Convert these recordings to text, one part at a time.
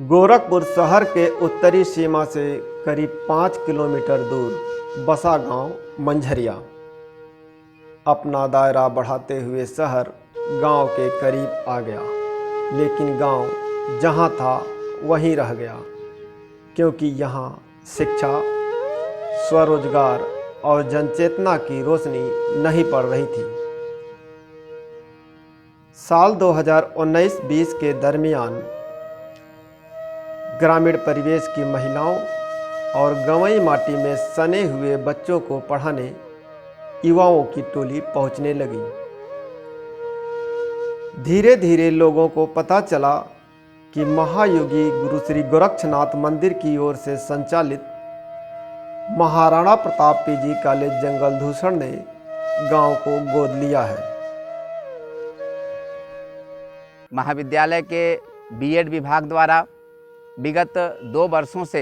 गोरखपुर शहर के उत्तरी सीमा से करीब 5 किलोमीटर दूर बसा गांव मंझरिया अपना दायरा बढ़ाते हुए शहर गांव के करीब आ गया, लेकिन गांव जहां था वहीं रह गया, क्योंकि यहां शिक्षा, स्वरोजगार और जनचेतना की रोशनी नहीं पड़ रही थी। साल 2019-20 के दरमियान ग्रामीण परिवेश की महिलाओं और गंवई माटी में सने हुए बच्चों को पढ़ाने युवाओं की टोली पहुंचने लगी। धीरे धीरे लोगों को पता चला कि महायोगी गुरु श्री गोरक्षनाथ मंदिर की ओर से संचालित महाराणा प्रताप पीजी कॉलेज जंगल दूषण ने गांव को गोद लिया है। महाविद्यालय के बीएड विभाग द्वारा विगत 2 वर्षों से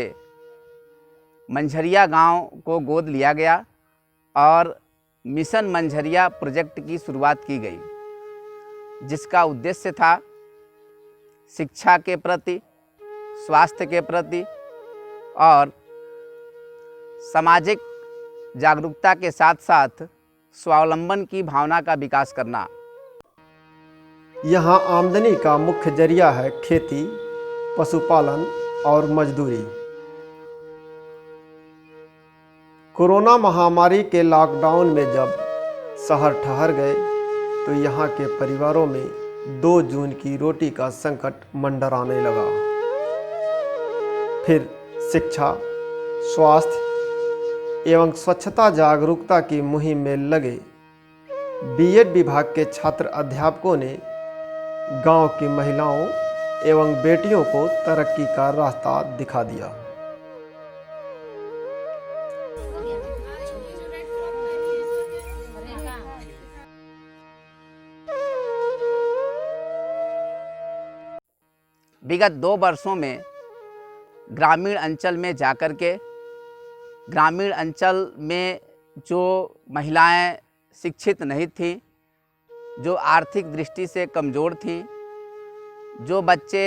मंझरिया गांव को गोद लिया गया और मिशन मंझरिया प्रोजेक्ट की शुरुआत की गई, जिसका उद्देश्य था शिक्षा के प्रति, स्वास्थ्य के प्रति और सामाजिक जागरूकता के साथ साथ स्वावलंबन की भावना का विकास करना। यहाँ आमदनी का मुख्य जरिया है खेती, पशुपालन और मजदूरी। कोरोना महामारी के लॉकडाउन में जब शहर ठहर गए तो यहाँ के परिवारों में 2 जून की रोटी का संकट मंडराने लगा। फिर शिक्षा, स्वास्थ्य एवं स्वच्छता जागरूकता की मुहिम में लगे बीएड विभाग के छात्र अध्यापकों ने गांव की महिलाओं एवं बेटियों को तरक्की का रास्ता दिखा दिया। विगत 2 वर्षों में ग्रामीण अंचल में जाकर के ग्रामीण अंचल में जो महिलाएं शिक्षित नहीं थीं, जो आर्थिक दृष्टि से कमज़ोर थीं, जो बच्चे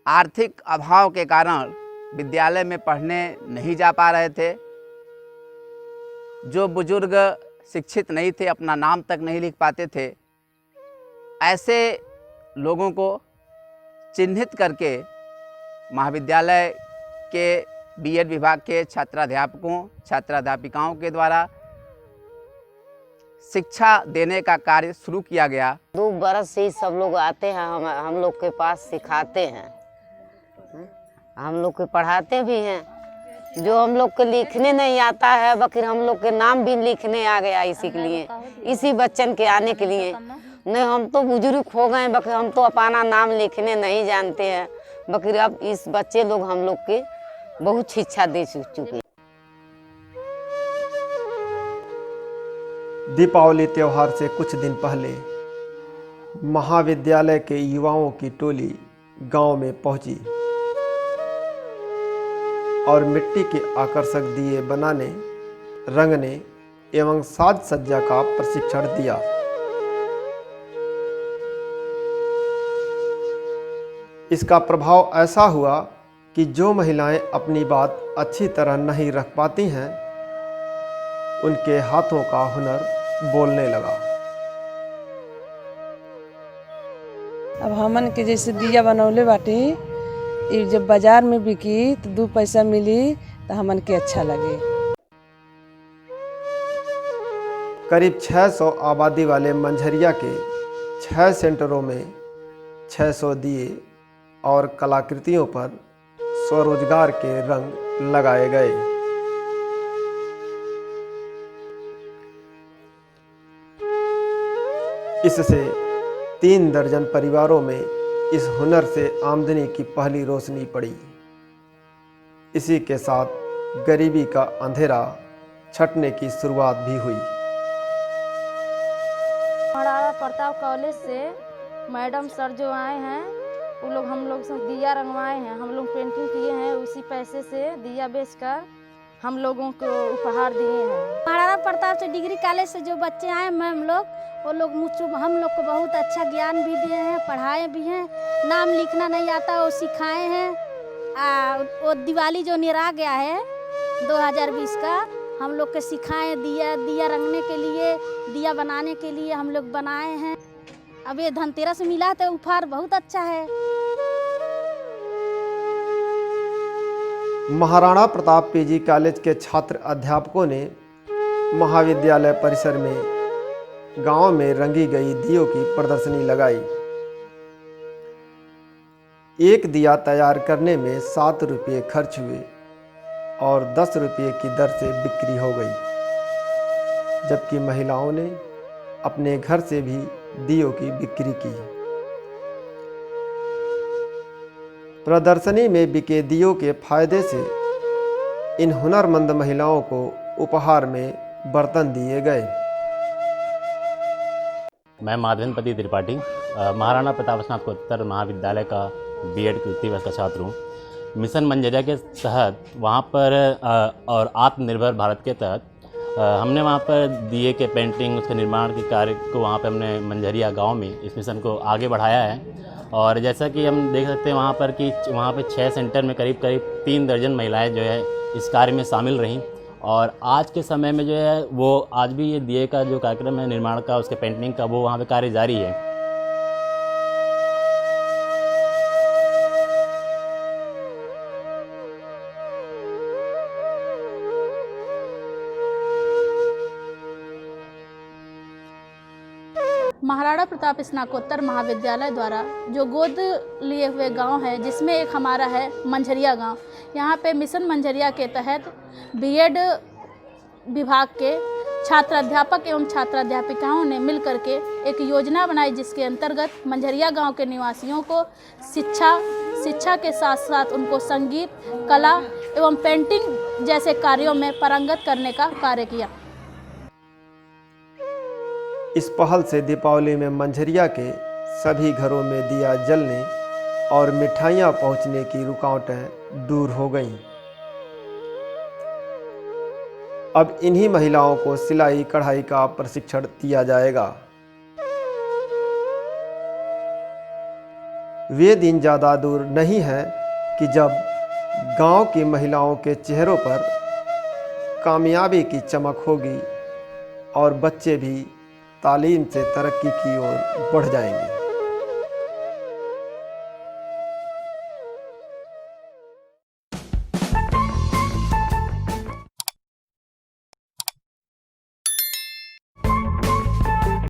आर्थिक अभाव के कारण विद्यालय में पढ़ने नहीं जा पा रहे थे, जो बुजुर्ग शिक्षित नहीं थे, अपना नाम तक नहीं लिख पाते थे, ऐसे लोगों को चिन्हित करके महाविद्यालय के बीएड विभाग के छात्राध्यापकों, छात्राध्यापिकाओं के द्वारा शिक्षा देने का कार्य शुरू किया गया। 2 बरस से ही सब लोग आते हैं, हम लोग के पास सिखाते हैं, हम लोग के पढ़ाते भी हैं। जो हम लोग के लिखने नहीं आता है, बल्कि हम लोग के नाम भी लिखने आ गया इसी के लिए, इसी बच्चन के आने के लिए। नहीं, हम तो बुजुर्ग हो गए, बल्कि हम तो अपना नाम लिखने नहीं जानते हैं, बल्कि अब इस बच्चे लोग हम लोग के बहुत शिक्षा दे चुके। दीपावली त्योहार से कुछ दिन पहले महाविद्यालय के युवाओं की टोली गांव में पहुंची और मिट्टी के आकर्षक दिए बनाने, रंगने एवं साज सज्जा का प्रशिक्षण दिया। इसका प्रभाव ऐसा हुआ कि जो महिलाएं अपनी बात अच्छी तरह नहीं रख पाती हैं, उनके हाथों का हुनर बोलने लगा। अब हमन के जैसे दिया बनौले बाटे, ये जब बाजार में बिकी तो 2 पैसा मिली तो हमन के अच्छा लगे। करीब 600 आबादी वाले मंझरिया के 6 सेंटरों में 600 दिए और कलाकृतियों पर स्वरोजगार के रंग लगाए गए। इससे 3 दर्जन परिवारों में इस हुनर से आमदनी की पहली रोशनी पड़ी। इसी के साथ गरीबी का अंधेरा छटने की शुरुआत भी हुई। महाराणा प्रताप कॉलेज से मैडम सर जो आए हैं, वो लोग हम लोग से दिया रंगवाए हैं, हम लोग पेंटिंग किए हैं। उसी पैसे से दिया बेचकर हम लोगों को उपहार दिए हैं। महाराणा प्रताप से डिग्री कॉलेज से जो बच्चे आए मैम लोग, वो लोग हम लोग को बहुत अच्छा ज्ञान भी दिए हैं, पढ़ाए भी हैं। नाम लिखना नहीं आता वो सिखाए हैं। वो दिवाली जो निरा गया है 2020 का, हम लोग के सिखाए, दिया रंगने के लिए, दिया बनाने के लिए हम लोग बनाए हैं। अब ये धनतेरस मिला तो उपहार बहुत अच्छा है। महाराणा प्रताप पीजी कॉलेज के छात्र अध्यापकों ने महाविद्यालय परिसर में गांव में रंगी गई दियों की प्रदर्शनी लगाई। एक दिया तैयार करने में 7 रुपये खर्च हुए और 10 रुपये की दर से बिक्री हो गई, जबकि महिलाओं ने अपने घर से भी दियों की बिक्री की। प्रदर्शनी में बिके दियों के फायदे से इन हुनरमंद महिलाओं को उपहार में बर्तन दिए गए। मैं माधवेंद्र पति त्रिपाठी महाराणा प्रताप स्नातकोत्तर महाविद्यालय का बीएड तृतीय वर्ष का छात्र हूँ। मिशन मंजरिया के तहत वहाँ पर और आत्मनिर्भर भारत के तहत हमने वहाँ पर दिए के पेंटिंग, उसके निर्माण के कार्य को वहाँ पर हमने मंजरिया गांव में इस मिशन को आगे बढ़ाया है। और जैसा कि हम देख सकते हैं वहाँ पर कि वहाँ पर 6 सेंटर में करीब 3 दर्जन महिलाएं जो है इस कार्य में शामिल रहीं। और आज के समय में जो है वो आज भी ये दिए का जो कार्यक्रम है निर्माण का, उसके पेंटिंग का, वो वहाँ पे कार्य जारी है। महाराणा प्रताप स्नातकोत्तर महाविद्यालय द्वारा जो गोद लिए हुए गांव है, जिसमें एक हमारा है मंझरिया गांव। यहाँ पे मिशन मंझरिया के तहत बीएड विभाग के छात्र अध्यापक एवं छात्राध्यापिकाओं ने मिल करके एक योजना बनाई, जिसके अंतर्गत मंझरिया गांव के निवासियों को शिक्षा के साथ साथ उनको संगीत, कला एवं पेंटिंग जैसे कार्यों में पारंगत करने का कार्य किया। इस पहल से दीपावली में मंझरिया के सभी घरों में दिया जलने और मिठाइयाँ पहुँचने की रुकावटें दूर हो गईं। अब इन्हीं महिलाओं को सिलाई कढ़ाई का प्रशिक्षण दिया जाएगा। वे दिन ज़्यादा दूर नहीं है कि जब गांव की महिलाओं के चेहरों पर कामयाबी की चमक होगी और बच्चे भी तालीम से तरक्की की ओर बढ़ जाएंगे।